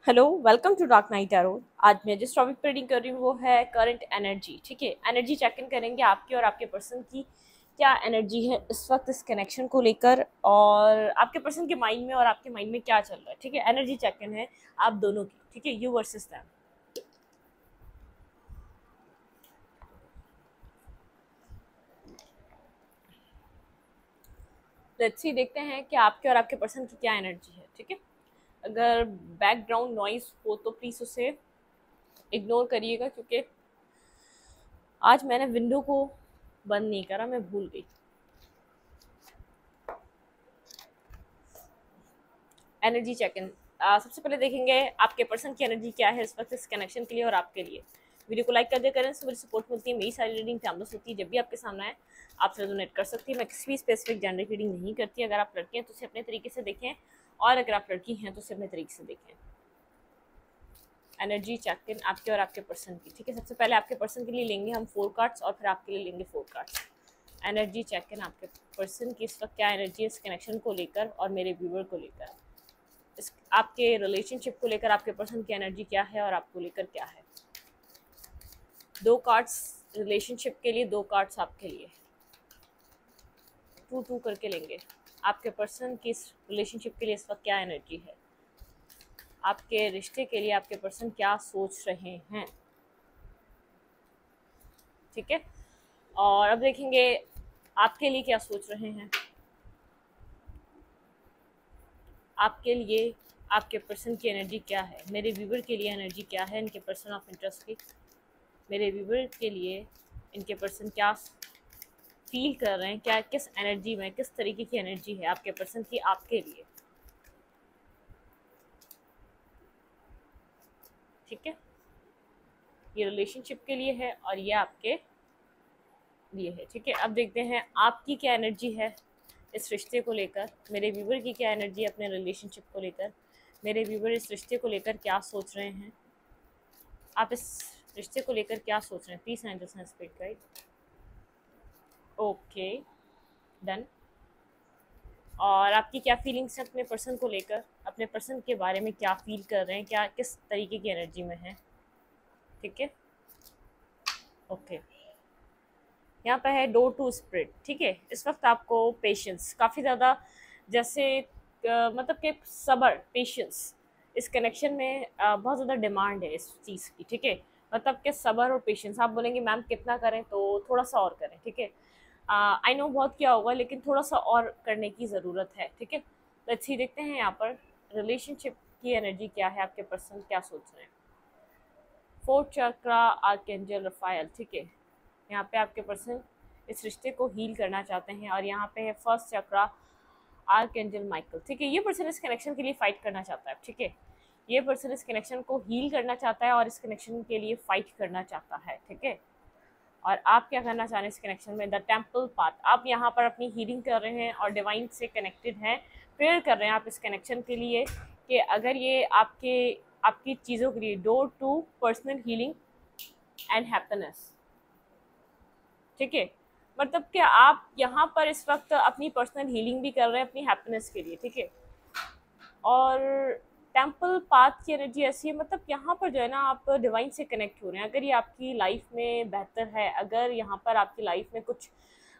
Hello, welcome to dark night arrow. आज मैं जिस टॉपिक पर रीडिंग कर रही हूँ वो है करंट एनर्जी। ठीक है, एनर्जी चेक इन करेंगे आपकी और आपके पर्सन की क्या एनर्जी है इस वक्त इस कनेक्शन को लेकर, और आपके पर्सन के माइंड में और आपके माइंड में क्या चल रहा है। ठीक है, एनर्जी चेक इन है आप दोनों की। ठीक है, you versus them. Let's see, देखते हैं कि आपके और आपके पर्सन की क्या एनर्जी है। ठीक है, अगर बैकग्राउंड नॉइज हो तो प्लीज़ उसे इग्नोर करिएगा, क्योंकि आज मैंने विंडो को बंद नहीं करा, मैं भूल गई। Energy check in. सबसे पहले देखेंगे आपके पर्सन की एनर्जी क्या है इस वक्त इस कनेक्शन के लिए और आपके लिए। वीडियो को लाइक कर दिया करें, मेरी सपोर्ट मिलती है। मेरी सारी रीडिंग टाइमलेस होती है, जब भी आपके सामने आए आपसे डोनेट कर सकती है। मैं किसी भी स्पेसिफिक जेंडर की रीडिंग नहीं करती। अगर आप लड़के हैं तो उसे अपने तरीके से देखें, और अगर आप लड़की हैं तो उसे अपने तरीके से देखें। एनर्जी चेक इन आपके और आपके पर्सन की। ठीक है, सबसे पहले आपके पर्सन के लिए लेंगे हम 4 कार्ड्स और फिर आपके लिए लेंगे 4 कार्ड्स। एनर्जी चेक इन आपके पर्सन की इस वक्त क्या एनर्जी है इस कनेक्शन को लेकर और मेरे व्यूवर को लेकर। इस आपके रिलेशनशिप को लेकर आपके पर्सन की एनर्जी क्या है और आपको लेकर क्या है। 2 कार्ड्स रिलेशनशिप के लिए, 2 कार्ड्स आपके लिए। 2-2 करके लेंगे। आपके पर्सन की इस रिलेशनशिप के लिए इस वक्त क्या एनर्जी है, आपके रिश्ते के लिए आपके पर्सन क्या सोच रहे हैं। ठीक है, और अब देखेंगे आपके लिए क्या सोच रहे हैं। आपके लिए आपके पर्सन की एनर्जी क्या है, मेरे व्यूवर के लिए एनर्जी क्या है इनके पर्सन ऑफ इंटरेस्ट की। मेरे व्यूवर के लिए इनके पर्सन क्या फील कर रहे हैं, क्या किस एनर्जी में, किस तरीके की एनर्जी है आपके पर्सन की आपके लिए। ठीक है, ये रिलेशनशिप के लिए है और ये आपके लिए है। ठीक है, अब देखते हैं आपकी क्या एनर्जी है इस रिश्ते को लेकर, मेरे व्यूवर की क्या एनर्जी है अपने रिलेशनशिप को लेकर, मेरे व्यूवर इस रिश्ते को लेकर क्या सोच रहे हैं, आप इस रिश्ते को लेकर क्या सोच रहे हैं। Please angels and spirit guide. Okay, done. और आपकी क्या फीलिंग्स हैं अपने पर्सन को लेकर, अपने पर्सन के बारे में क्या फील कर रहे हैं, क्या किस तरीके की एनर्जी में है। ठीक है, ओके। यहाँ पे है डोर टू स्प्रिट। ठीक है, इस वक्त आपको पेशेंस काफ़ी ज़्यादा, जैसे मतलब कि सब्र, पेशेंस इस कनेक्शन में बहुत ज़्यादा डिमांड है इस चीज़ की। ठीक है, मतलब कि सब्र और पेशेंस। आप बोलेंगे मैम कितना करें, तो थोड़ा सा और करें। ठीक है, आई नो बहुत किया होगा, लेकिन थोड़ा सा और करने की ज़रूरत है। ठीक है, लेट्स सी, देखते हैं यहाँ पर रिलेशनशिप की एनर्जी क्या है, आपके पर्सन क्या सोच रहे हैं। 4th चक्रा आर्कएंजल रफायल। ठीक है, यहाँ पे आपके पर्सन इस रिश्ते को हील करना चाहते हैं, और यहाँ पे है 1st चक्रा आर्कएंजल माइकल। ठीक है, ये पर्सन इस कनेक्शन के लिए फाइट करना चाहता है। ठीक है, ये पर्सन इस कनेक्शन को हील करना चाहता है और इस कनेक्शन के लिए फाइट करना चाहता है। ठीक है, और आप क्या करना चाह रहे हैं इस कनेक्शन में, द टेम्पल पाथ। आप यहाँ पर अपनी हीलिंग कर रहे हैं और डिवाइन से कनेक्टेड हैं, प्रेयर कर रहे हैं आप इस कनेक्शन के लिए कि अगर ये आपकी चीज़ों के लिए, door to personal healing and happiness. ठीक है, मतलब कि आप यहाँ पर इस वक्त अपनी पर्सनल हीलिंग भी कर रहे हैं अपनी हैप्पीनेस के लिए। ठीक है, और टेम्पल पाथ की एनर्जी ऐसी है, मतलब यहाँ पर जो है ना आप डिवाइन से कनेक्ट हो रहे हैं। अगर ये आपकी लाइफ में बेहतर है, अगर यहाँ पर आपकी लाइफ में कुछ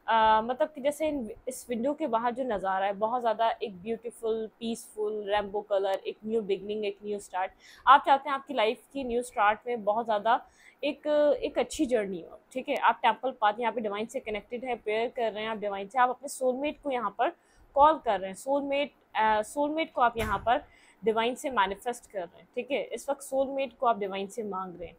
मतलब कि जैसे इस विंडो के बाहर जो नज़ारा है बहुत ज़्यादा एक ब्यूटीफुल, पीसफुल, रेम्बो कलर, एक न्यू बिगनिंग, एक न्यू स्टार्ट। आप चाहते हैं आपकी लाइफ की न्यू स्टार्ट में बहुत ज़्यादा एक एक अच्छी जर्नी हो। ठीक है, आप टेम्पल पाथ यहाँ पे डिवाइन से कनेक्टेड है, प्रेयर कर रहे हैं आप डिवाइन से, आप अपने सोलमेट को यहाँ पर कॉल कर रहे हैं। सोलमेट को आप यहाँ पर डिवाइन से मैनिफेस्ट कर रहे हैं। ठीक है, इस वक्त सोलमेट को आप डिवाइन से मांग रहे हैं।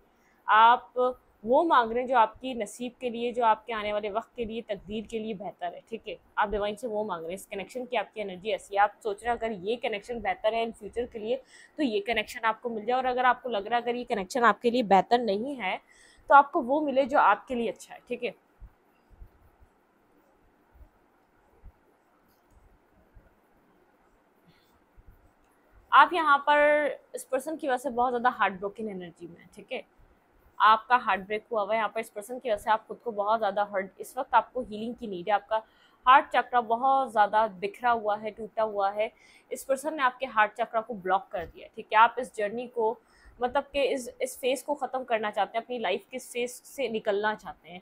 आप वो मांग रहे हैं जो आपकी नसीब के लिए, जो आपके आने वाले वक्त के लिए, तकदीर के लिए बेहतर है। ठीक है, आप डिवाइन से वो मांग रहे हैं। इस कनेक्शन की आपकी एनर्जी ऐसी है, आप सोच रहे हैं अगर ये कनेक्शन बेहतर है इन फ्यूचर के लिए तो ये कनेक्शन आपको मिल जाए, और अगर आपको लग रहा है अगर ये कनेक्शन आपके लिए बेहतर नहीं है तो आपको वो मिले जो आपके लिए अच्छा है। ठीक है, आप यहाँ पर इस पर्सन की वजह से बहुत ज़्यादा हार्ट ब्रोकन एनर्जी में है। ठीक है, आपका हार्ट ब्रेक हुआ हुआ है यहाँ पर इस पर्सन की वजह से, आप खुद को बहुत ज़्यादा हर्ट, इस वक्त आपको हीलिंग की नीड है। आपका हार्ट चक्रा बहुत ज़्यादा बिखरा हुआ है, टूटा हुआ है। इस पर्सन ने आपके हार्ट चक्रा को ब्लॉक कर दिया है, ठीक है। आप इस जर्नी को मतलब कि इस फेज़ को ख़त्म करना चाहते हैं, अपनी लाइफ के इस फेज़ से निकलना चाहते हैं।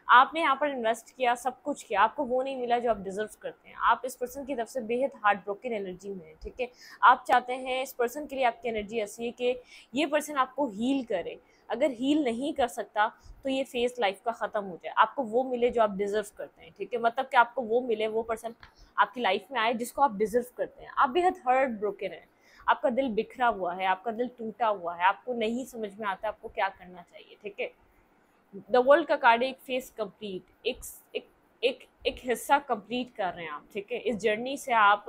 आपने यहाँ पर इन्वेस्ट किया, सब कुछ किया, आपको वो नहीं मिला जो आप डिजर्व करते हैं। आप इस पर्सन की तरफ से बेहद हार्ट ब्रोकन एनर्जी में है, ठीक है। आप चाहते हैं इस पर्सन के लिए आपकी एनर्जी ऐसी है कि ये पर्सन आपको हील करे। अगर हील नहीं कर सकता तो ये फेज लाइफ का ख़त्म हो जाए, आपको वो मिले जो आप डिजर्व करते हैं, ठीक है। मतलब कि आपको वो मिले, वो पर्सन आपकी लाइफ में आए जिसको आप डिजर्व करते हैं। आप बेहद हार्ट ब्रोकन है, आपका दिल बिखरा हुआ है, आपका दिल टूटा हुआ है, आपको नहीं समझ में आता आपको क्या करना चाहिए, ठीक है। द वर्ल्ड का कार्ड है एक फेस कंप्लीट, एक एक एक हिस्सा कंप्लीट कर रहे हैं आप, ठीक है। इस जर्नी से आप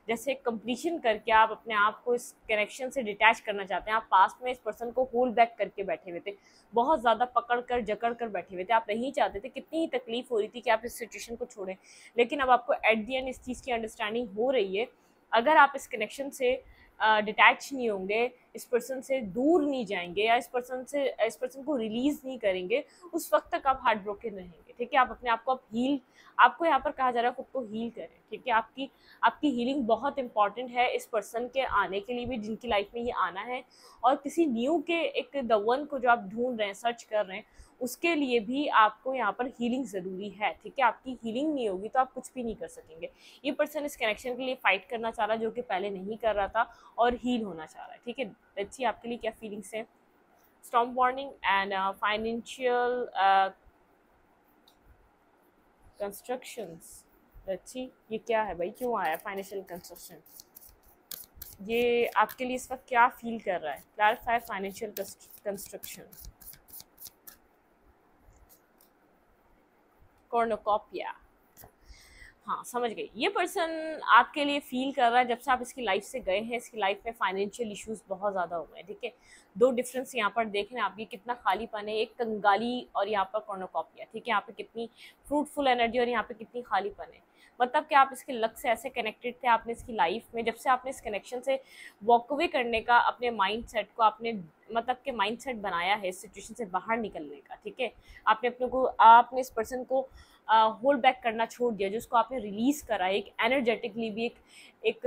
जैसे कंप्लीशन करके आप अपने आप को इस कनेक्शन से डिटैच करना चाहते हैं। आप पास्ट में इस पर्सन को होल्ड बैक करके बैठे हुए थे, बहुत ज़्यादा पकड़ कर जकड़ कर बैठे हुए थे, आप नहीं चाहते थे, कितनी ही तकलीफ हो रही थी कि आप इस सिचुएशन को छोड़ें, लेकिन अब आपको एट दी एंड इस चीज़ की अंडरस्टैंडिंग हो रही है। अगर आप इस कनेक्शन से डिटैच नहीं होंगे, इस पर्सन से दूर नहीं जाएंगे, या इस पर्सन को रिलीज़ नहीं करेंगे, उस वक्त तक आप हार्ट ब्रोकन रहेंगे, ठीक है। आप अपने आप को हील, आपको यहाँ पर कहा जा रहा है खुद को हील करें, ठीक है। आपकी हीलिंग बहुत इंपॉर्टेंट है इस पर्सन के आने के लिए भी, जिनकी लाइफ में ये आना है, और किसी न्यू के एक द वन को जो आप ढूंढ रहे हैं, सर्च कर रहे हैं, उसके लिए भी आपको यहाँ पर हीलिंग ज़रूरी है, ठीक है। आपकी हीलिंग नहीं होगी तो आप कुछ भी नहीं कर सकेंगे। ये पर्सन इस कनेक्शन के लिए फाइट करना चाह रहा है, जो कि पहले नहीं कर रहा था, और हील होना चाह रहा है, ठीक है। अच्छी आपके लिए क्या फीलिंग्स हैं। Storm warning and financial constructions. अच्छी ये क्या है भाई, क्यों आया फाइनेंशियल कंस्ट्रक्शन, ये आपके लिए इस वक्त क्या फील कर रहा है। Clarify financial construction, cornucopia. हाँ समझ गई, ये पर्सन आपके लिए फील कर रहा है जब से आप इसकी लाइफ से गए हैं, इसकी लाइफ में फाइनेंशियल इश्यूज बहुत ज़्यादा हो गए हैं, ठीक है। दो डिफरेंस यहाँ पर देख रहे हैं आप, ये कितना खालीपन है, एक कंगाली और यहाँ पर कॉर्नोकॉपिया, ठीक है। यहाँ पे कितनी फ्रूटफुल एनर्जी और यहाँ पे कितनी खालीपन है। मतलब कि आप इसके लक से ऐसे कनेक्टेड थे, आपने इसकी लाइफ में जब से आपने इस कनेक्शन से वॉक अवे करने का अपने माइंड सेट को आपने मतलब कि माइंड सेट बनाया है इस सिचुएशन से बाहर निकलने का, ठीक है। आपने इस पर्सन को होल्ड बैक करना छोड़ दिया, जिसको आपने रिलीज़ करा। एक एनर्जेटिकली भी एक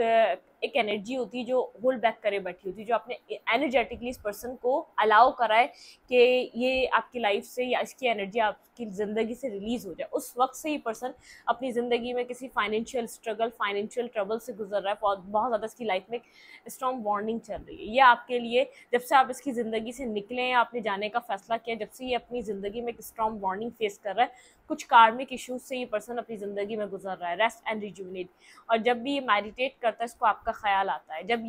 एक एनर्जी होती है जो होल्ड बैक करे बैठी होती है, जो आपने एनर्जेटिकली इस पर्सन को अलाउ करा है कि ये आपकी लाइफ से या इसकी एनर्जी आपकी ज़िंदगी से रिलीज़ हो जाए। उस वक्त से ये पर्सन अपनी ज़िंदगी में किसी फाइनेंशियल स्ट्रगल, फाइनेंशियल ट्रबल से गुजर रहा है, बहुत ज़्यादा इसकी लाइफ में स्ट्रॉन्ग वार्निंग चल रही है। ये आपके लिए जब से आप इसकी ज़िंदगी से निकले हैं, आपने जाने का फैसला किया, जब से ये अपनी ज़िंदगी में एक स्ट्रॉन्ग वार्निंग फेस कर रहा है, कुछ कार्मिक इश्यूज से ये पर्सन अपनी ज़िंदगी में गुजर रहा है। रेस्ट एंड रिजुविनेट, और जब भी ये मेडिटेट करता है इसको आपका ख्याल आता है। जब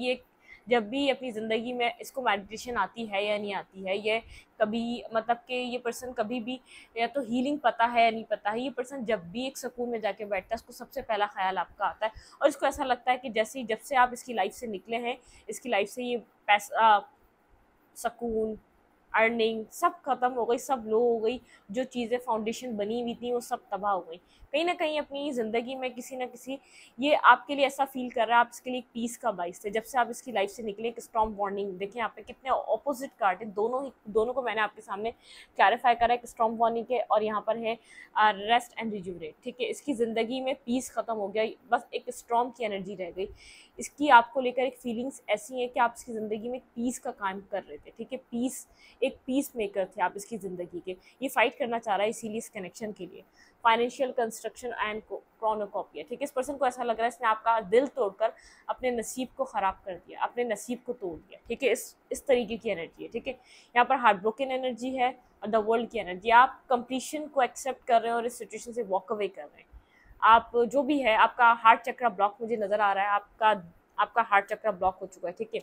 भी अपनी ज़िंदगी में इसको मेडिटेशन आती है या नहीं आती है, ये कभी मतलब कि ये पर्सन कभी भी या तो हीलिंग पता है या नहीं पता है, ये पर्सन जब भी एक सुकून में जाके बैठता है, इसको सबसे पहला ख्याल आपका आता है, और इसको ऐसा लगता है कि जब से आप इसकी लाइफ से निकले हैं, इसकी लाइफ से ये पैसा, सुकून, अर्निंग सब खत्म हो गई, सब लो हो गई, जो चीज़ें फाउंडेशन बनी हुई थी वो सब तबाह हो गई। कहीं ना कहीं अपनी ज़िंदगी में किसी ना किसी, ये आपके लिए ऐसा फील कर रहा है, आप इसके लिए एक पीस का बाइस थे। जब से आप इसकी लाइफ से निकले, एक स्टॉर्म वार्निंग देखें आप पे कितने ऑपोजिट कार्ड है, दोनों को मैंने आपके सामने क्लैरिफाई करा है, एक स्टॉर्म वार्निंग के, और यहाँ पर है रेस्ट एंड रिजुवरेट, ठीक है। इसकी ज़िंदगी में पीस ख़त्म हो गया, बस एक स्टॉर्म की एनर्जी रह गई। इसकी आपको लेकर एक फीलिंग्स ऐसी हैं कि आप इसकी ज़िंदगी में पीस का काम कर रहे थे, ठीक है। एक पीस मेकर थे आप इसकी ज़िंदगी के। ये फाइट करना चाह रहा है इसीलिए इस कनेक्शन के लिए। फाइनेंशियल कंस्ट्रक्शन एंड क्रोनोकॉपिया, ठीक है। इस पर्सन को ऐसा लग रहा है इसने आपका दिल तोड़कर अपने नसीब को ख़राब कर दिया, अपने नसीब को तोड़ दिया, ठीक है। इस तरीके की एनर्जी है, ठीक है। यहाँ पर हार्ट ब्रोकन एनर्जी है और द वर्ल्ड की एनर्जी। आप कंप्लीशन को एक्सेप्ट कर रहे हैं और इस सिचुएशन से वॉक अवे कर रहे हैं। आप जो भी है, आपका हार्ट चक्रा ब्लॉक मुझे नज़र आ रहा है, आपका हार्ट चक्रा ब्लॉक हो चुका है, ठीक है।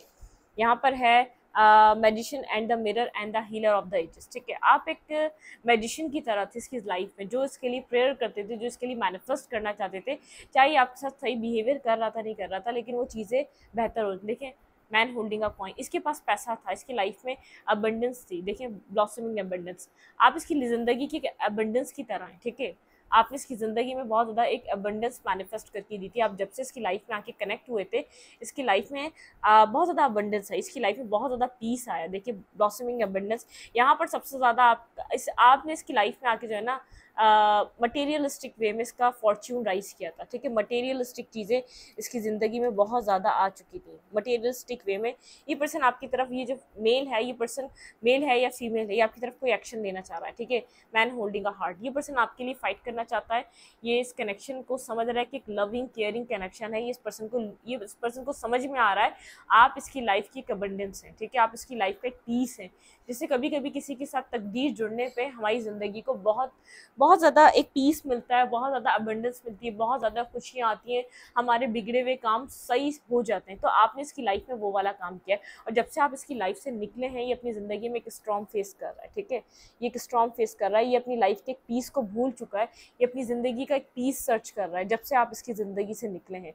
यहाँ पर है magician and the mirror and the healer of the ages, ठीक है। आप एक मैजिशियन की तरह थे इसकी लाइफ में, जो इसके लिए प्रेयर करते थे, जो इसके लिए मैनिफेस्ट करना चाहते थे, चाहे आपके साथ सही बिहेवियर कर रहा था नहीं कर रहा था, लेकिन वो चीज़ें बेहतर हो। देखें, मैन होल्डिंग अ कॉइन, इसके पास पैसा था, इसकी लाइफ में अबंडेंस थी, देखें ब्लॉसमिंग अबंडेंस। आप इसकी ज़िंदगी की अबंडेंस की तरह हैं, ठीक है। आपने इसकी ज़िंदगी में बहुत ज़्यादा एक अबंडेंस मैनिफेस्ट करके दी थी। आप जब से इसकी लाइफ में आके कनेक्ट हुए थे, इसकी लाइफ में बहुत ज़्यादा अबंडेंस है, इसकी लाइफ में बहुत ज़्यादा पीस आया। देखिए ब्लॉसमिंग अबंडेंस, यहाँ पर सबसे ज़्यादा आपने इसकी लाइफ में आके जो है ना मटेरियलिस्टिक वे में इसका फॉर्च्यून राइज किया था, ठीक है। मटेरियलिस्टिक चीज़ें इसकी ज़िंदगी में बहुत ज़्यादा आ चुकी थी। मटेरियलिस्टिक वे में ये पर्सन आपकी तरफ, ये जो मेल है, ये पर्सन मेल है या फीमेल है, ये आपकी तरफ कोई एक्शन लेना चाह रहा है, ठीक है। मैन होल्डिंग अ हार्ट, ये पर्सन आपके लिए फाइट करना चाहता है। ये इस कनेक्शन को समझ रहा है कि एक लविंग केयरिंग कनेक्शन है। ये इस पर्सन को समझ में आ रहा है आप इसकी लाइफ की एक अबंडेंस है, ठीक है। आप इसकी लाइफ का एक पीस है। जैसे कभी कभी किसी के साथ तकदीर जुड़ने पे हमारी ज़िंदगी को बहुत बहुत ज़्यादा एक पीस मिलता है, बहुत ज़्यादा अबंडेंस मिलती है, बहुत ज़्यादा खुशियाँ आती हैं, हमारे बिगड़े हुए काम सही हो जाते हैं। तो आपने इसकी लाइफ में वो वाला काम किया है, और जब से आप इसकी लाइफ से निकले हैं, ये अपनी ज़िंदगी में एक स्टॉर्म फेस कर रहा है, ठीक है। ये एक स्टॉर्म फेस कर रहा है, ये अपनी लाइफ के एक पीस को भूल चुका है, ये अपनी ज़िंदगी का एक पीस सर्च कर रहा है जब से आप इसकी ज़िंदगी से निकले हैं।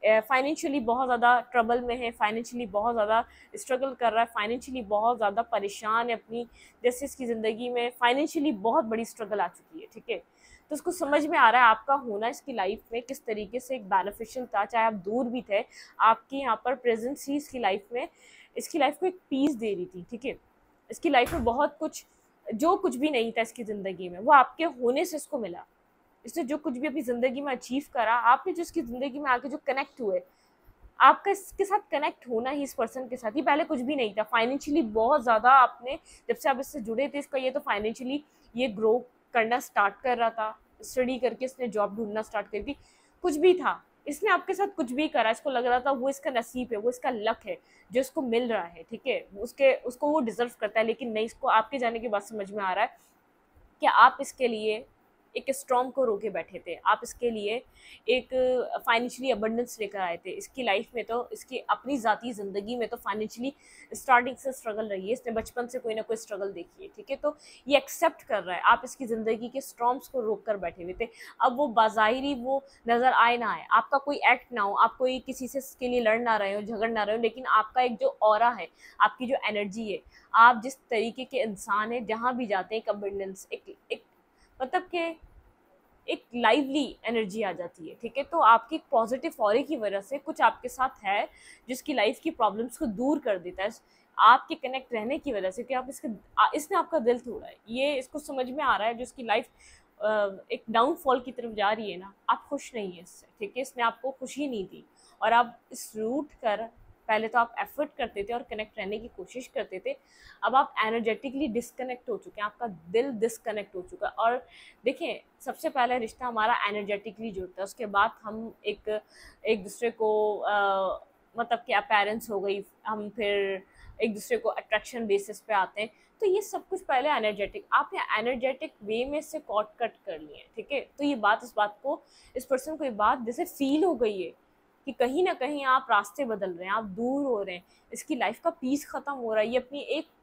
फाइनेंशियली बहुत ज़्यादा ट्रबल में है, फाइनेंशियली बहुत ज़्यादा स्ट्रगल कर रहा है, फाइनेंशियली बहुत ज़्यादा परेशान है अपनी, जैसे इसकी ज़िंदगी में फाइनेंशियली बहुत बड़ी स्ट्रगल आ चुकी है, ठीक है। तो उसको समझ में आ रहा है आपका होना इसकी लाइफ में किस तरीके से एक बेनिफिशियल था, चाहे आप दूर भी थे, आपकी यहाँ पर प्रेजेंस ही इसकी लाइफ में, इसकी लाइफ को एक पीस दे रही थी, ठीक है। इसकी लाइफ में बहुत कुछ, जो कुछ भी नहीं था इसकी ज़िंदगी में, वो आपके होने से इसको मिला। इसने जो कुछ भी अपनी ज़िंदगी में अचीव करा, आपने जो इसकी ज़िंदगी में आके जो कनेक्ट हुए, आपका इसके साथ कनेक्ट होना ही, इस पर्सन के साथ ही, पहले कुछ भी नहीं था। फाइनेंशियली बहुत ज़्यादा आपने, जब से आप इससे जुड़े थे, इसका ये तो फाइनेंशियली ये ग्रो करना स्टार्ट कर रहा था, स्टडी करके इसने जॉब ढूंढना स्टार्ट कर दी, कुछ भी था, इसने आपके साथ कुछ भी करा, इसको लग रहा था वो इसका नसीब है, वो इसका लक है जो इसको मिल रहा है, ठीक है। उसको वो डिजर्व करता है, लेकिन नहीं, इसको आपके जाने के बाद समझ में आ रहा है कि आप इसके लिए एक स्टॉर्म को रोके बैठे थे, आप इसके लिए एक फाइनेंशियली अबंडेंस लेकर आए थे। इसकी लाइफ में तो, इसकी अपनी ज़ाती ज़िंदगी में तो फाइनेंशियली स्टार्टिंग से स्ट्रगल रही है, इसने बचपन से कोई ना कोई स्ट्रगल देखी है, ठीक है। तो ये एक्सेप्ट कर रहा है आप इसकी ज़िंदगी के स्टॉर्म्स को रोक कर बैठे हुए थे। अब वो बाज़ाहिरी वो नज़र आए ना आए, आपका कोई एक्ट ना हो, आप कोई किसी से इसके लिए लड़ ना रहे हो, झगड़ ना रहे हो, लेकिन आपका एक जो ऑरा है, आपकी जो एनर्जी है, आप जिस तरीके के इंसान है, जहाँ भी जाते हैं एक अबंडेंस, एक मतलब कि एक लाइवली एनर्जी आ जाती है, ठीक है। तो आपकी पॉजिटिव ऑरे की वजह से कुछ आपके साथ है जिसकी लाइफ की प्रॉब्लम्स को दूर कर देता है, आपके कनेक्ट रहने की वजह से, कि आप इसने आपका दिल तोड़ा है, ये इसको समझ में आ रहा है। जो इसकी लाइफ एक डाउनफॉल की तरफ जा रही है ना, आप खुश नहीं है इससे, ठीक है। इसने आपको खुशी नहीं दी, और आप इस रूट कर, पहले तो आप एफर्ट करते थे और कनेक्ट रहने की कोशिश करते थे, अब आप एनर्जेटिकली डिस्कनेक्ट हो चुके हैं, आपका दिल डिस्कनेक्ट हो चुका है। और देखिए, सबसे पहले रिश्ता हमारा एनर्जेटिकली जुड़ता है, उसके बाद हम एक दूसरे को मतलब कि अपेरेंस हो गई, हम फिर एक दूसरे को अट्रैक्शन बेसिस पे आते हैं। तो ये सब कुछ पहले एनर्जेटिक, आपने एनर्जेटिक वे में से कॉट कट कर लिए हैं, ठीक है। तो ये बात, इस पर्सन को ये बात जैसे फील हो गई है कि कहीं ना कहीं आप रास्ते बदल रहे हैं, आप दूर हो रहे हैं, इसकी लाइफ का पीस खत्म हो रहा है, ये अपनी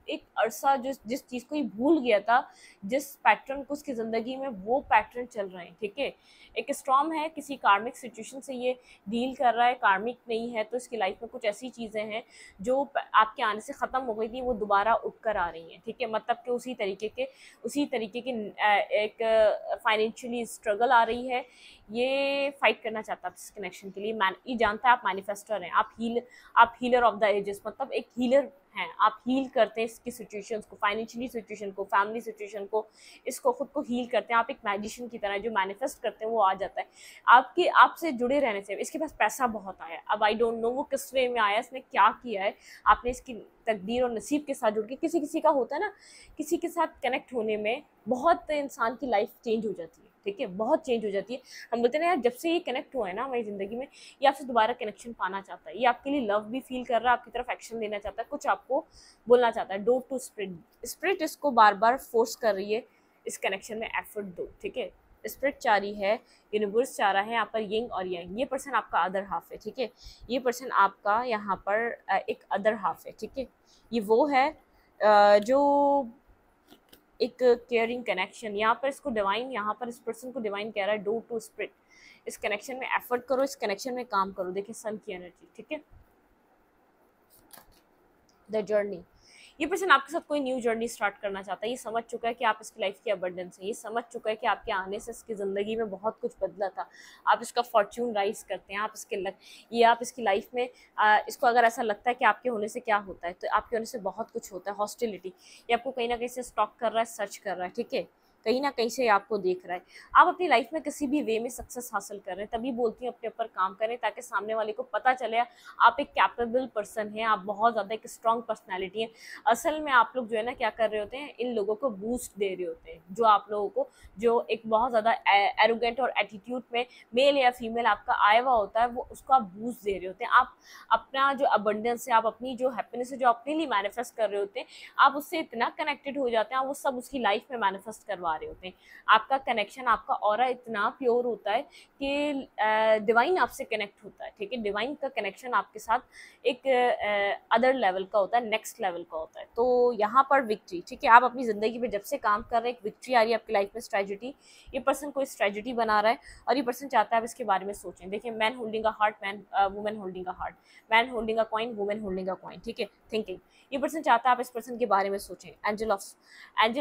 एक अरसा जिस चीज़ को ये भूल गया था, जिस पैटर्न को उसकी ज़िंदगी में, वो पैटर्न चल रहे हैं, ठीक है। एक स्टॉर्म है, किसी कार्मिक सिचुएशन से ये डील कर रहा है, कार्मिक नहीं है तो इसकी लाइफ में कुछ ऐसी चीज़ें हैं जो आपके आने से ख़त्म हो गई थी, वो दोबारा उठ कर आ रही हैं, ठीक है। मतलब कि उसी तरीके के एक फाइनेंशियली स्ट्रगल आ रही है, ये फाइट करना चाहता है इस कनेक्शन के लिए। ये जानता है आप मैनिफेस्टर हैं, आप हीलर ऑफ द एजेस, मतलब एक हीलर हैं, आप हील करते हैं इसकी सिचुएशंस को, फाइनेंशियली सिचुएशन को, फैमिली सिचुएशन को, इसको खुद को हील करते हैं। आप एक मैजिशियन की तरह जो मैनिफेस्ट करते हैं वो आ जाता है आपसे जुड़े रहने से। इसके पास पैसा बहुत आया, अब आई डोंट नो वो किस वे में आया, इसने क्या किया है, आपने इसकी तकदीर और नसीब के साथ जुड़ के, किसी का होता है ना, किसी के साथ कनेक्ट होने में बहुत इंसान की लाइफ चेंज हो जाती है, ठीक है, बहुत चेंज हो जाती है। हम बोलते हैं ना यार, जब से ये कनेक्ट हुआ है ना हमारी ज़िंदगी में, ये आपसे दोबारा कनेक्शन पाना चाहता है, ये आपके लिए लव भी फील कर रहा है, आपकी तरफ एक्शन लेना चाहता है, कुछ आपको बोलना चाहता है। डोंट टू स्प्रिट इसको बार बार फोर्स कर रही है इस कनेक्शन में एफर्ट दो, ठीक है। स्प्रिट चाह रही है, यूनिवर्स चाह रहा है यहाँ पर यिंग और yang। ये पर्सन आपका अदर हाफ है, ठीक है। ये पर्सन आपका यहाँ पर एक अदर हाफ है, ठीक है। ये वो है जो एक केयरिंग कनेक्शन, यहाँ पर इसको डिवाइन, यहाँ पर इस पर्सन को डिवाइन कह रहा है डू टू स्प्रिट, इस कनेक्शन में एफर्ट करो, इस कनेक्शन में काम करो। देखिए सन की एनर्जी, ठीक है। द जर्नी, ये पर्सन आपके साथ कोई न्यू जर्नी स्टार्ट करना चाहता है, ये समझ चुका है कि आप इसकी लाइफ की अबंडेंस है, ये समझ चुका है कि आपके आने से इसकी ज़िंदगी में बहुत कुछ बदला था, आप इसका फॉर्च्यून राइज करते हैं, आप इसकी लाइफ में इसको अगर ऐसा लगता है कि आपके होने से क्या होता है, तो आपके होने से बहुत कुछ होता है, हॉस्टिलिटी, ये आपको कहीं ना कहीं से स्टॉक कर रहा है, सर्च कर रहा है, ठीक है। कहीं ना कहीं से आपको देख रहा है। आप अपनी लाइफ में किसी भी वे में सक्सेस हासिल कर रहे हैं, तभी बोलती हूँ अपने ऊपर काम करें, ताकि सामने वाले को पता चले आप एक कैपेबल पर्सन हैं, आप बहुत ज़्यादा एक स्ट्रॉन्ग पर्सनैलिटी है। असल में आप लोग जो है ना क्या कर रहे होते हैं, इन लोगों को बूस्ट दे रहे होते हैं, जो आप लोगों को जो एक बहुत ज़्यादा एरोगेंट और एटीट्यूड में मेल या फीमेल आपका आया हुआ होता है, वो उसको आप बूस्ट दे रहे होते हैं। आप अपना जो अबंडेंस है, आप अपनी जो हैप्पीनेस है, जो अपने लिए मैनिफेस्ट कर रहे होते हैं, आप उससे इतना कनेक्टेड हो जाते हैं, आप वो सब उसकी लाइफ में मैनिफेस्ट करवा रहे होते हैं। आपका कनेक्शन, आपका ऑरा इतना प्योर होता है कि डिवाइन आपसे कनेक्ट होता है, ठीक है। डिवाइन का कनेक्शन आपके साथ एक अदर लेवल का होता है, नेक्स्ट लेवल का होता है। तो यहाँ पर विक्ट्री, ठीक है, आप अपनी ज़िंदगी में जब से काम कर रहे हैं, एक विक्ट्री आ रही है आपकी लाइफ में, स्ट्रेटजी। ये पर्सन कोई स्ट्रेटजी बना रहा है और ये पर्सन चाहता है आप इसके बारे में सोचें। देखिए, man holding a heart, women holding a heart, man holding a coin, women holding a coin, ठीक है। थिंकिंग, ये पर्सन चाहता है आप इस पर्सन के बारे में सोचें। एंजल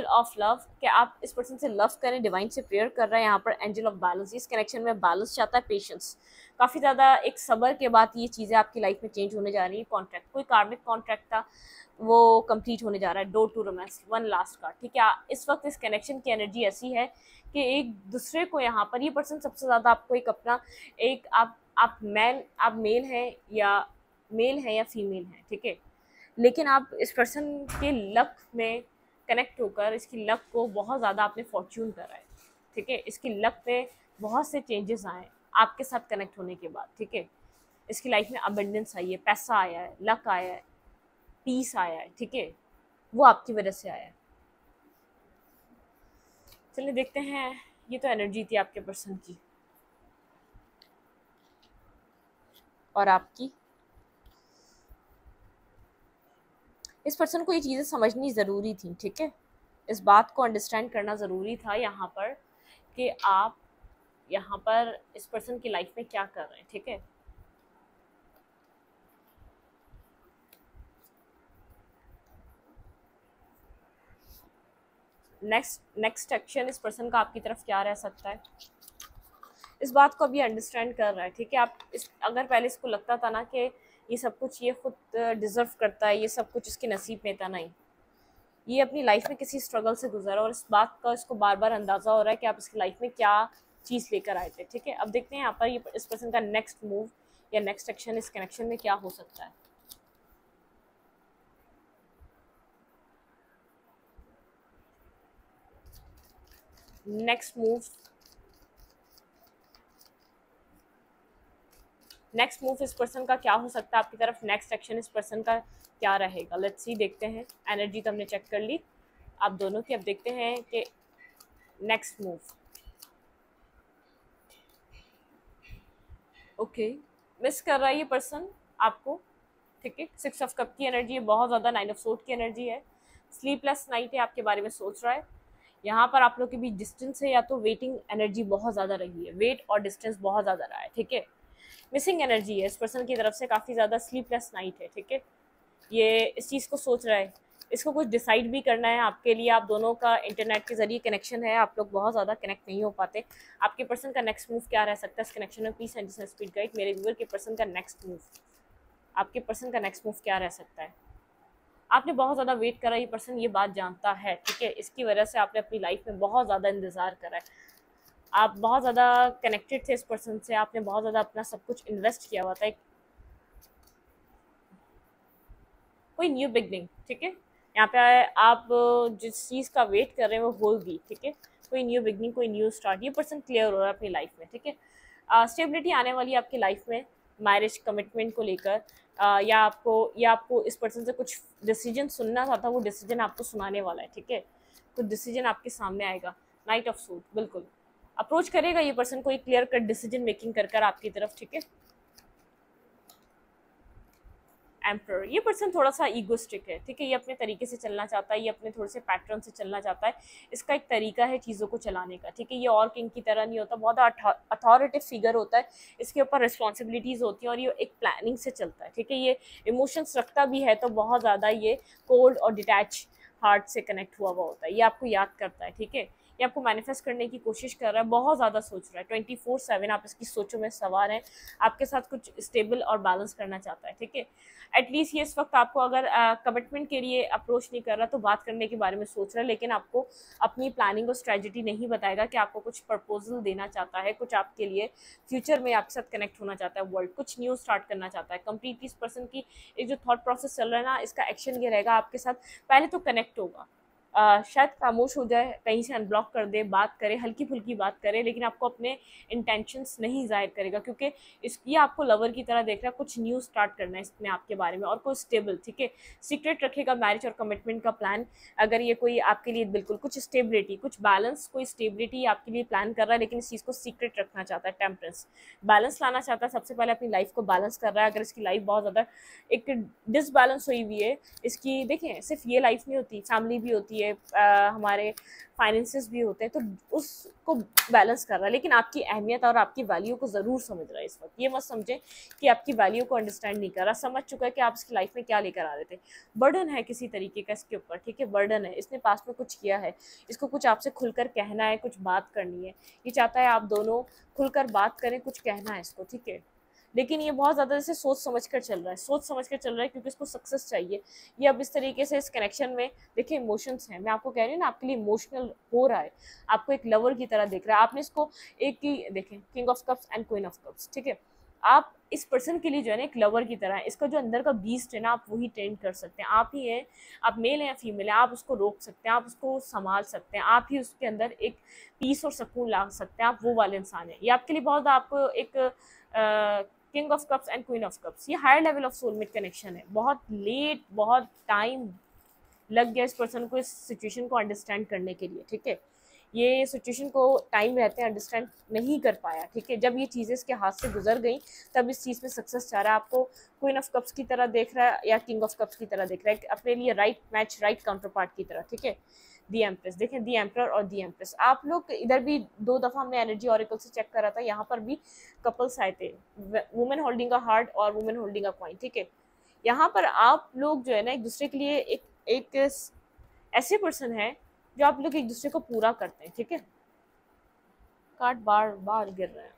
ऑफ लव, कि आप इस पर्सन से लव करें, डिवाइन से प्रेयर कर रहे हैं। यहाँ पर एंजल ऑफ बैलेंस, इस कनेक्शन में बैलेंस चाहता है, पेशेंस, काफ़ी ज़्यादा एक सब्र के बाद ये चीज़ें आपकी लाइफ में चेंज होने जा रही है। कॉन्ट्रैक्ट, कोई कार्मिक कॉन्ट्रैक्ट था वो कंप्लीट होने जा रहा है। Door to romance, one last card, ठीक है। इस वक्त इस कनेक्शन की एनर्जी ऐसी है कि एक दूसरे को, यहाँ पर ये पर्सन सबसे ज़्यादा आपको एक अपना एक आप मेल हैं या फीमेल हैं, ठीक है, लेकिन आप इस पर्सन के लक में कनेक्ट होकर इसकी लक को बहुत ज़्यादा आपने फॉर्च्यून करा है, ठीक है। इसकी लक में बहुत से चेंजेस आए आपके साथ कनेक्ट होने के बाद, ठीक है। इसकी लाइफ में अबंडेंस आई है, पैसा आया है, लक आया है, पीस आया है, ठीक है, वो आपकी वजह से आया है। चलिए देखते हैं, ये तो एनर्जी थी आपके पर्सन की और आपकी। इस पर्सन को ये चीज़ें समझनी ज़रूरी थी, ठीक है। इस बात को अंडरस्टैंड करना ज़रूरी था यहाँ पर कि आप यहाँ पर इस पर्सन की लाइफ में क्या कर रहे हैं, ठीक है। नेक्स्ट एक्शन इस पर्सन का आपकी तरफ क्या रह सकता है, इस बात को अभी अंडरस्टैंड कर रहा है, ठीक है। आप अगर पहले इसको लगता था ना कि ये सब कुछ ये खुद डिज़र्व करता है, ये सब कुछ इसके नसीब में था, नहीं, ये अपनी लाइफ में किसी स्ट्रगल से गुजरा और इस बात का इसको बार बार अंदाज़ा हो रहा है कि आप इसकी लाइफ में क्या चीज़ लेकर आए थे, ठीक है। अब देखते हैं यहाँ पर ये इस पर्सन का नेक्स्ट मूव या नेक्स्ट एक्शन इस कनेक्शन में क्या हो सकता है। नेक्स्ट मूव इस पर्सन का क्या हो सकता है आपकी तरफ, नेक्स्ट एक्शन इस पर्सन का क्या रहेगा। लेट्स सी, देखते हैं। एनर्जी तो हमने चेक कर ली आप दोनों की। अब देखते हैं कि नेक्स्ट मूव। ओके, मिस कर रहा है ये पर्सन आपको, ठीक है। 6 ऑफ कप की एनर्जी है, बहुत ज़्यादा 9 ऑफ सोर्ड की एनर्जी है। स्लीपलेस नाइट है, आपके बारे में सोच रहा है। यहाँ पर आप लोग के बीच डिस्टेंस है, या तो वेटिंग एनर्जी बहुत ज़्यादा रही है, वेट और डिस्टेंस बहुत ज़्यादा रहा है, ठीक है। मिसिंग एनर्जी है इस पर्सन की तरफ से, काफ़ी ज़्यादा स्लीपलेस नाइट है, ठीक है। ये इस चीज़ को सोच रहा है, इसको कुछ डिसाइड भी करना है आपके लिए। आप दोनों का इंटरनेट के ज़रिए कनेक्शन है, आप लोग बहुत ज़्यादा कनेक्ट नहीं हो पाते। आपके पर्सन का नेक्स्ट मूव क्या रह सकता है इस कनेक्शन में, प्लीज एंड स्पीड गाइड मेरे व्यूअर के पर्सन का नेक्स्ट मूव। आपके पर्सन का नेक्स्ट मूव क्या रह सकता है। आपने बहुत ज़्यादा वेट करा, ये पर्सन ये बात जानता है, ठीक है। इसकी वजह से आपने अपनी लाइफ में बहुत ज़्यादा इंतज़ार करा है, आप बहुत ज़्यादा कनेक्टेड थे इस पर्सन से, आपने बहुत ज़्यादा अपना सब कुछ इन्वेस्ट किया हुआ था। कोई न्यू बिगनिंग, ठीक है। यहाँ पे आप जिस चीज़ का वेट कर रहे हैं वो होगी, ठीक है। कोई न्यू बिगनिंग, कोई न्यू स्टार्ट, ये पर्सन क्लियर हो रहा है अपनी लाइफ में, ठीक है। स्टेबिलिटी आने वाली है आपकी लाइफ में, मैरिज कमिटमेंट को लेकर, या आपको इस पर्सन से कुछ डिसीजन सुनना था वो डिसीजन आपको सुनाने वाला है, ठीक है। कुछ डिसीजन आपके सामने आएगा। नाइट ऑफ सूट, बिल्कुल अप्रोच करेगा ये पर्सन को एक क्लियर कट डिसीजन मेकिंग कर आपकी तरफ, ठीक है। एम्पर, ये पर्सन थोड़ा सा ईगोस्टिक है, ठीक है। ये अपने तरीके से चलना चाहता है, ये अपने थोड़े से पैटर्न से चलना चाहता है, इसका एक तरीका है चीज़ों को चलाने का, ठीक है। ये और किंग की तरह नहीं होता, बहुत अथॉरिटिव फिगर होता है, इसके ऊपर रिस्पॉन्सिबिलिटीज़ होती हैं और ये एक प्लानिंग से चलता है, ठीक है। ये इमोशंस रखता भी है तो बहुत ज़्यादा ये कोल्ड और डिटैच हार्ट से कनेक्ट हुआ होता है, ये आपको याद करता है, ठीक है। ये आपको मैनिफेस्ट करने की कोशिश कर रहा है, बहुत ज़्यादा सोच रहा है, 24/7 आप इसकी सोचों में सवार हैं, आपके साथ कुछ स्टेबल और बैलेंस करना चाहता है, ठीक है। एटलीस्ट ये इस वक्त आपको अगर कमिटमेंट के लिए अप्रोच नहीं कर रहा तो बात करने के बारे में सोच रहा है, लेकिन आपको अपनी प्लानिंग और स्ट्रेटजी नहीं बताएगा कि आपको कुछ प्रपोजल देना चाहता है, कुछ आपके लिए फ्यूचर में आपके साथ कनेक्ट होना चाहता है, वर्ल्ड कुछ न्यू स्टार्ट करना चाहता है। कंप्लीटली इस पर्सन की एक जो थॉट प्रोसेस चल रहा है ना, इसका एक्शन ये रहेगा आपके साथ, पहले तो कनेक्ट होगा, शायद खामोश हो जाए, कहीं से अनब्लॉक कर दे, बात करे, हल्की फुल्की बात करे, लेकिन आपको अपने इंटेंशंस नहीं जाहिर करेगा, क्योंकि ये आपको लवर की तरह देख रहा है, कुछ न्यू स्टार्ट करना है इसमें आपके बारे में, और कोई स्टेबल, ठीक है, सीक्रेट रखेगा मैरिज और कमिटमेंट का प्लान। अगर ये कोई आपके लिए बिल्कुल कुछ स्टेबिलिटी, कुछ बैलेंस, कोई स्टेबिलिटी आपके लिए प्लान कर रहा है, लेकिन इस चीज़ को सीक्रेट रखना चाहता है, टेम्परेंस, बैलेंस लाना चाहता है, सबसे पहले अपनी लाइफ को बैलेंस कर रहा है। अगर इसकी लाइफ बहुत ज़्यादा एक डिसबैलेंस हुई हुई है इसकी, देखें सिर्फ ये लाइफ नहीं होती, फैमिली भी होती है, हमारे फाइनेंसेस भी होते हैं, तो उसको बैलेंस कर रहा है, लेकिन आपकी अहमियत और आपकी वैल्यू को ज़रूर समझ रहा है इस वक्त। ये मत समझें कि आपकी वैल्यू को अंडरस्टैंड नहीं कर रहा, समझ चुका है कि आप इसकी लाइफ में क्या लेकर आ रहे थे। बर्डन है किसी तरीके का इसके ऊपर, ठीक है, बर्डन है, इसने पास में कुछ किया है, इसको कुछ आपसे खुलकर कहना है, कुछ बात करनी है, ये चाहता है आप दोनों खुलकर बात करें, कुछ कहना है इसको, ठीक है। लेकिन ये बहुत ज़्यादा जैसे सोच समझ कर चल रहा है, सोच समझ कर चल रहा है, क्योंकि इसको सक्सेस चाहिए। ये अब इस तरीके से इस कनेक्शन में, देखिए इमोशंस हैं, मैं आपको कह रही हूँ ना, आपके लिए इमोशनल हो रहा है, आपको एक लवर की तरह देख रहा है। आपने इसको एक ही देखें, king of cups and queen of cups, ठीक है, आप इस पर्सन के लिए जो है ना एक लवर की तरह है, इसका जो अंदर का बीस्ट है ना, आप वही ट्रेन कर सकते हैं, आप ही हैं, आप मेल हैं या फीमेल है, आप उसको रोक सकते हैं, आप उसको संभाल सकते हैं, आप ही उसके अंदर एक पीस और सुकून ला सकते हैं, आप वो वाले इंसान हैं। ये आपके लिए बहुत आपको एक king of cups and queen of cups, ये higher level of soulmate connection है। बहुत लेट, बहुत टाइम लग गया इस पर्सन को इस सिचुएशन को अंडरस्टैंड करने के लिए, ठीक है, ये सिचुएशन को टाइम रहते हैं अंडरस्टैंड नहीं कर पाया, ठीक है। जब ये चीज़ें इसके हाथ से गुजर गई तब इस चीज़ में सक्सेस चाह रहा है, आपको क्वीन ऑफ कप्स की तरह देख रहा है या किंग ऑफ कप्स की तरह देख रहा है, अपने लिए right match, right counter part की तरह, ठीक है। दी एम्प्रेस, देखें दी एम्परर और दी एम्प्रेस, आप लोग इधर भी 2 दफ़ा हमने एनर्जी ऑरिकल से चेक करा था, यहाँ पर भी कपल्स आए थे, वुमेन होल्डिंग अ हार्ट और वुमेन होल्डिंग अ कॉइन, ठीक है। यहाँ पर आप लोग जो है ना एक दूसरे के लिए एक ऐसे पर्सन है जो आप लोग एक दूसरे को पूरा करते हैं, ठीक है। कार्ड बार बार गिर रहे हैं।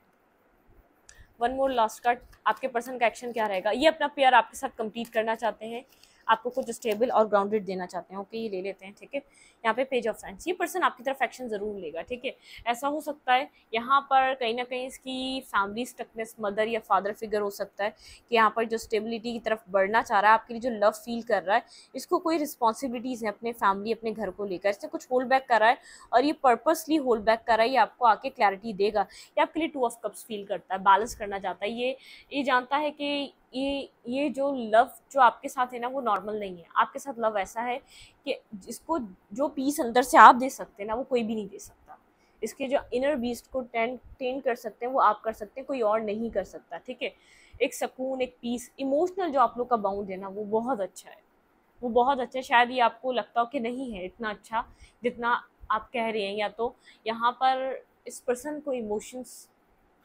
वन मोर लास्ट कार्ड, आपके पर्सन का एक्शन क्या रहेगा? ये अपना पेयर आपके साथ कंप्लीट करना चाहते हैं, आपको कुछ स्टेबल और ग्राउंडेड देना चाहते हैं, ओके, ये ले लेते हैं, ठीक है। यहाँ पे पेज ऑफ फैंस, ये पर्सन आपकी तरफ एक्शन ज़रूर लेगा, ठीक है। ऐसा हो सकता है यहाँ पर कहीं ना कहीं इसकी फैमिली स्टकनेस, मदर या फादर फिगर हो सकता है कि यहाँ पर जो स्टेबिलिटी की तरफ बढ़ना चाह रहा है, आपके लिए जो लव फील कर रहा है, इसको कोई रिस्पॉन्सिबिलिटीज़ है अपने फैमिली, अपने घर को लेकर, इससे कुछ होल्ड बैक कर रहा है, और ये पर्पसली होल्ड बैक कर रहा है, ये आपको आके क्लैरिटी देगा। ये आपके लिए 2 ऑफ कप्स फील करता है, बैलेंस करना चाहता है, ये जानता है कि ये जो लव जो आपके साथ है ना वो नॉर्मल नहीं है, आपके साथ लव ऐसा है कि जिसको जो पीस अंदर से आप दे सकते हैं ना वो कोई भी नहीं दे सकता, इसके जो इनर बीस्ट को टेन कर सकते हैं वो आप कर सकते हैं, कोई और नहीं कर सकता, ठीक है। एक सुकून, एक पीस, इमोशनल जो आप लोग का बाउंड है ना वो बहुत अच्छा है, वो बहुत अच्छा है। शायद ये आपको लगता हो कि नहीं है इतना अच्छा जितना आप कह रहे हैं, या तो यहाँ पर इस पर्सन को इमोशंस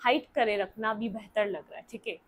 हाइड करे रखना भी बेहतर लग रहा है, ठीक है।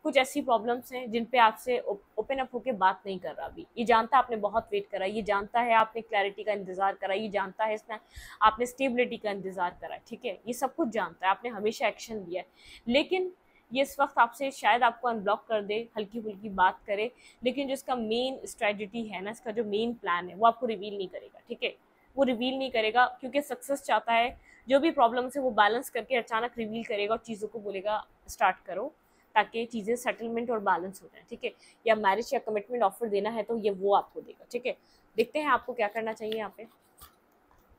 कुछ ऐसी प्रॉब्लम्स हैं जिन पे आपसे ओपन अप होके बात नहीं कर रहा अभी, ये जानता है आपने बहुत वेट करा, ये जानता है आपने क्लैरिटी का इंतज़ार करा, ये जानता है इसने आपने स्टेबिलिटी का इंतज़ार करा, ठीक है, ये सब कुछ जानता है, आपने हमेशा एक्शन लिया है, लेकिन ये इस वक्त आपसे शायद आपको अनब्लॉक कर दे, हल्की फुल्की बात करे, लेकिन जो इसका मेन स्ट्रेटजी है ना, इसका जो मेन प्लान है वो आपको रिवील नहीं करेगा, ठीक है, वो रिवील नहीं करेगा, क्योंकि सक्सेस चाहता है, जो भी प्रॉब्लम्स है वो बैलेंस करके अचानक रिवील करेगा और चीज़ों को बोलेगा स्टार्ट करो, ताकि चीज़ें सेटलमेंट और बैलेंस हो जाए, ठीक है। या मैरिज या कमिटमेंट ऑफर देना है तो ये वो आपको देगा, ठीक है। देखते हैं आपको क्या करना चाहिए, यहाँ पे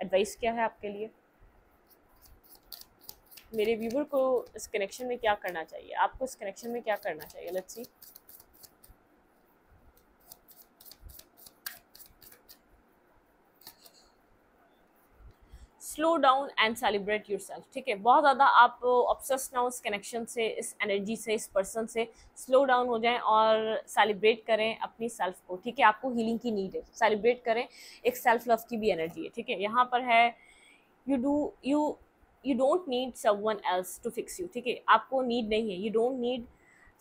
एडवाइस क्या है आपके लिए, मेरे व्यूवर को इस कनेक्शन में क्या करना चाहिए, आपको इस कनेक्शन में क्या करना चाहिए, let's see. Slow down and celebrate yourself, ठीक है, बहुत ज़्यादा आप ऑब्सेस ना हो इस कनेक्शन से, इस एनर्जी से, इस पर्सन से, स्लो डाउन हो जाएं और सेलिब्रेट करें अपनी सेल्फ को, ठीक है। आपको हीलिंग की नीड है, सेलिब्रेट करें, एक सेल्फ लव की भी एनर्जी है, ठीक है। यहाँ पर है you don't need someone else to fix you, ठीक है, आपको नीड नहीं है, you don't need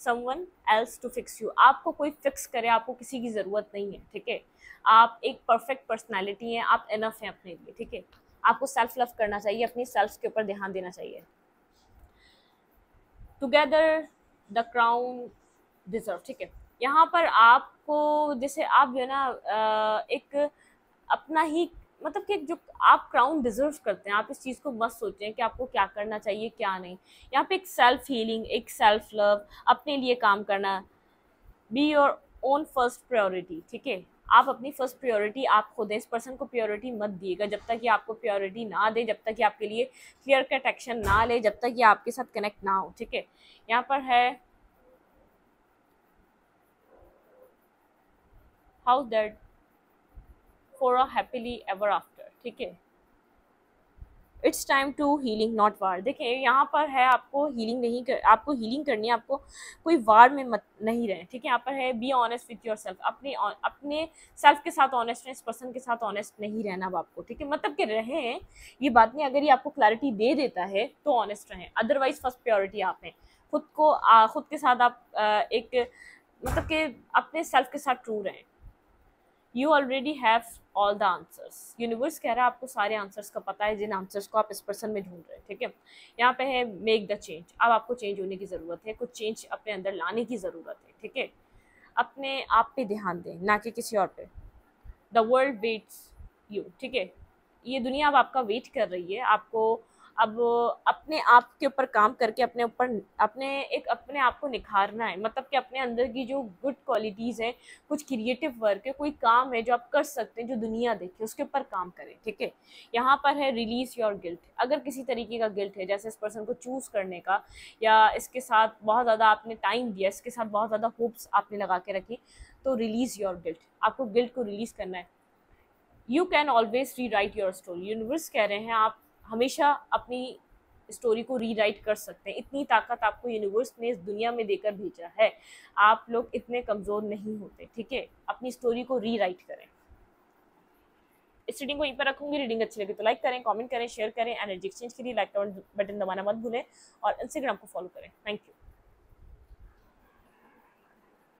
someone else to fix you, आपको कोई फिक्स करे, आपको किसी की ज़रूरत नहीं है, ठीक है। आप एक परफेक्ट पर्सनैलिटी हैं, आप इनफ हैं अपने लिए, ठीक है। आपको सेल्फ लव करना चाहिए, अपनी सेल्फ के ऊपर ध्यान देना चाहिए। टुगेदर द क्राउन डिजर्व, ठीक है, यहाँ पर आपको जैसे आप जो है ना एक अपना ही मतलब कि जो आप क्राउन डिजर्व करते हैं, आप इस चीज़ को मत सोचें कि आपको क्या करना चाहिए क्या नहीं। यहाँ पे एक सेल्फ हीलिंग, एक सेल्फ लव, अपने लिए काम करना, be your own first priority, ठीक है। आप अपनी फर्स्ट प्रायोरिटी आप खुद हैं, इस पर्सन को प्रायोरिटी मत दिएगा जब तक कि आपको प्रायोरिटी ना दे, जब तक कि आपके लिए क्लियर कट एक्शन ना ले, जब तक कि आपके साथ कनेक्ट ना हो, ठीक है। यहाँ पर है how that for a happily ever after, ठीक है। It's time to healing not war. देखिए यहाँ पर है आपको हीलिंग नहीं कर, आपको हीलिंग करनी है, आपको कोई वार में मत नहीं रहे, ठीक है। यहाँ पर है be honest with your self, अपने सेल्फ के साथ ऑनेस्ट है, इस पर्सन के साथ ऑनेस्ट नहीं रहना अब आपको, ठीक है। मतलब कि रहें, ये बात नहीं, अगर ये आपको क्लैरिटी दे देता है तो ऑनेस्ट रहें, अदरवाइज फर्स्ट प्रायोरिटी आप हैं। खुद को खुद के साथ आप एक मतलब कि अपने सेल्फ के साथ ट्रू रहें। You already have all the answers, universe कह रहा है आपको सारे आंसर्स का पता है, जिन आंसर्स को आप इस पर्सन में ढूंढ रहे हैं, ठीक है। यहाँ पे है मेक द चेंज, अब आपको चेंज होने की ज़रूरत है, कुछ चेंज अपने अंदर लाने की ज़रूरत है, ठीक है। अपने आप पे ध्यान दें, ना कि किसी और पे। द वर्ल्ड वेट्स यू, ठीक है, ये दुनिया अब आपका वेट कर रही है। आपको अब अपने आप के ऊपर काम करके अपने आप को निखारना है, मतलब कि अपने अंदर की जो गुड क्वालिटीज़ हैं, कुछ क्रिएटिव वर्क है, कोई काम है जो आप कर सकते हैं, जो दुनिया देखे, उसके ऊपर काम करें, ठीक है। यहाँ पर है रिलीज योर गिल्ट, अगर किसी तरीके का गिल्ट है, जैसे इस पर्सन को चूज़ करने का, या इसके साथ बहुत ज़्यादा आपने टाइम दिया, इसके साथ बहुत ज़्यादा होप्स आपने लगा के रखी, तो रिलीज योर गिल्ट, आपको गिल्ट को रिलीज़ करना है। यू कैन ऑलवेज री राइट योर स्टोरी, यूनिवर्स कह रहे हैं आप हमेशा अपनी स्टोरी को री राइट कर सकते हैं, इतनी ताकत आपको यूनिवर्स ने इस दुनिया में देकर भेजा है। आप लोग इतने कमज़ोर नहीं होते, ठीक है। अपनी स्टोरी को री राइट करें। इस रीडिंग को यहीं पर रखूंगी। रीडिंग अच्छी लगी तो लाइक करें, कमेंट करें, शेयर करें। एनर्जी एक्सचेंज के लिए लाइक बटन दबाना मत भूलें और इंस्टाग्राम को फॉलो करें। Thank you.